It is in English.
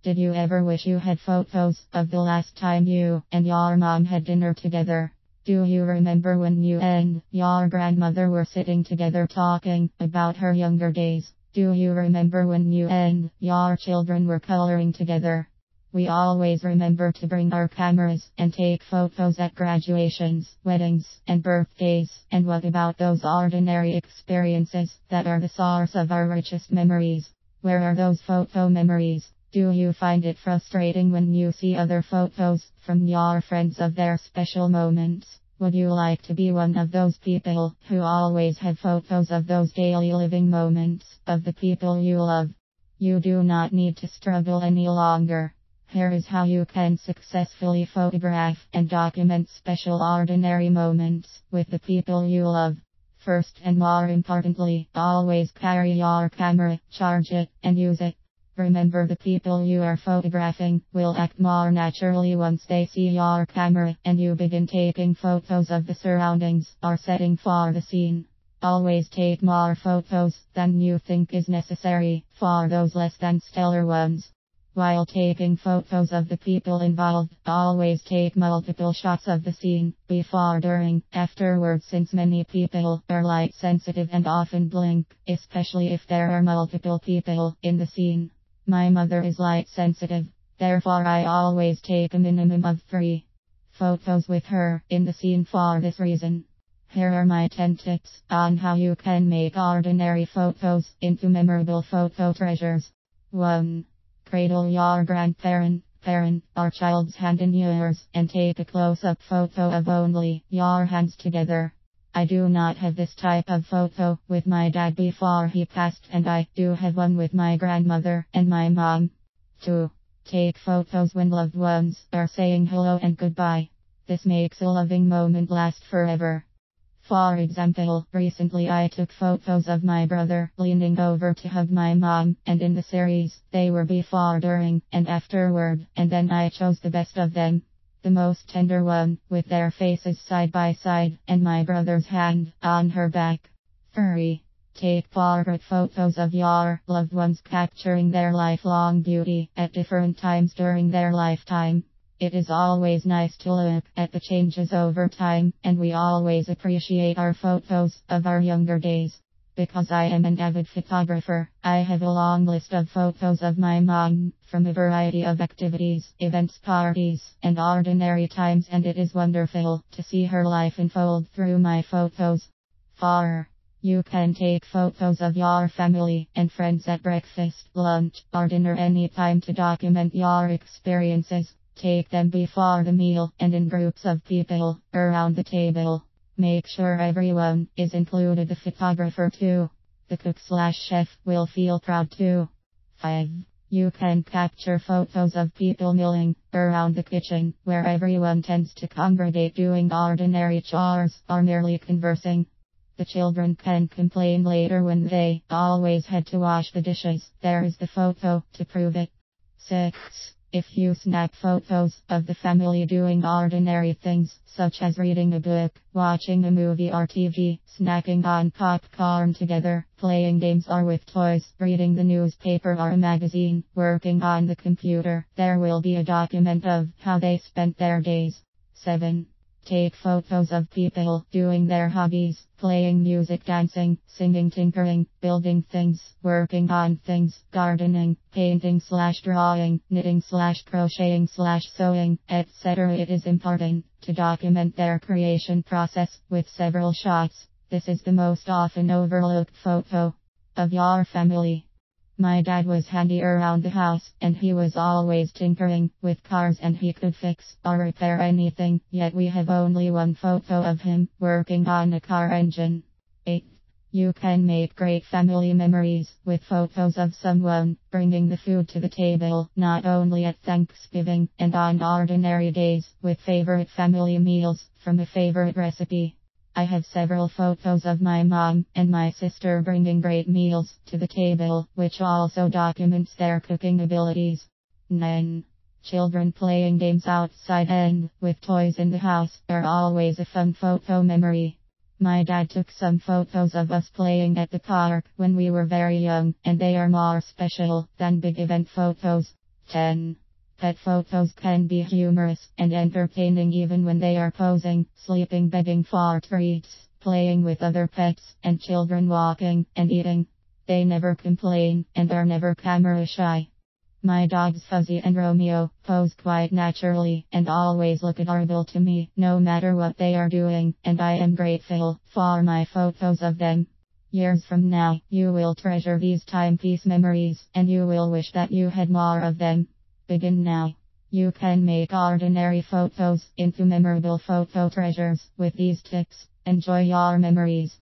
Did you ever wish you had photos of the last time you and your mom had dinner together? Do you remember when you and your grandmother were sitting together talking about her younger days? Do you remember when you and your children were coloring together? We always remember to bring our cameras and take photos at graduations, weddings, and birthdays. And what about those ordinary experiences that are the source of our richest memories? Where are those photo memories? Do you find it frustrating when you see other photos from your friends of their special moments? Would you like to be one of those people who always have photos of those daily living moments of the people you love? You do not need to struggle any longer. Here is how you can successfully photograph and document special ordinary moments with the people you love. First and more importantly, always carry your camera, charge it, and use it. Remember, the people you are photographing will act more naturally once they see your camera and you begin taking photos of the surroundings or setting for the scene. Always take more photos than you think is necessary for those less than stellar ones. While taking photos of the people involved, always take multiple shots of the scene, before, during, afterwards, since many people are light sensitive and often blink, especially if there are multiple people in the scene. My mother is light sensitive, therefore I always take a minimum of 3 photos with her in the scene for this reason. Here are my 10 tips on how you can make ordinary photos into memorable photo treasures. 1. Cradle your grandparent, parent, or child's hand in yours and take a close-up photo of only your hands together. I do not have this type of photo with my dad before he passed, and I do have one with my grandmother and my mom. 2. Take photos when loved ones are saying hello and goodbye. This makes a loving moment last forever. For example, recently I took photos of my brother leaning over to hug my mom, and in the series, they were before, during, and afterward, and then I chose the best of them. The most tender one, with their faces side by side, and my brother's hand on her back. 3. Take portrait photos of your loved ones, capturing their lifelong beauty at different times during their lifetime. It is always nice to look at the changes over time, and we always appreciate our photos of our younger days. Because I am an avid photographer, I have a long list of photos of my mom, from a variety of activities, events, parties, and ordinary times, and it is wonderful to see her life unfold through my photos. 4. You can take photos of your family and friends at breakfast, lunch, or dinner anytime to document your experiences. Take them before the meal and in groups of people around the table. Make sure everyone is included, the photographer too. The cook/chef will feel proud too. 5. You can capture photos of people milling around the kitchen, where everyone tends to congregate doing ordinary chores or merely conversing. The children can complain later when they always had to wash the dishes. There is the photo to prove it. 6. If you snap photos of the family doing ordinary things, such as reading a book, watching a movie or TV, snacking on popcorn together, playing games or with toys, reading the newspaper or a magazine, working on the computer, there will be a document of how they spent their days. 7. Take photos of people doing their hobbies, playing music, dancing, singing, tinkering, building things, working on things, gardening, painting/drawing, knitting/crocheting/sewing, etc. It is important to document their creation process with several shots. This is the most often overlooked photo of your family. My dad was handy around the house, and he was always tinkering with cars, and he could fix or repair anything, yet we have only one photo of him working on a car engine. 8. You can make great family memories with photos of someone bringing the food to the table, not only at Thanksgiving and on ordinary days, with favorite family meals from a favorite recipe. I have several photos of my mom and my sister bringing great meals to the table, which also documents their cooking abilities. 9. Children playing games outside and with toys in the house are always a fun photo memory. My dad took some photos of us playing at the park when we were very young, and they are more special than big event photos. 10. Pet photos can be humorous and entertaining even when they are posing, sleeping, begging for treats, playing with other pets, and children walking and eating. They never complain and are never camera shy. My dogs Fuzzy and Romeo pose quite naturally and always look adorable to me, no matter what they are doing, and I am grateful for my photos of them. Years from now, you will treasure these timepiece memories, and you will wish that you had more of them. Begin now. You can make ordinary photos into memorable photo treasures with these tips. Enjoy your memories.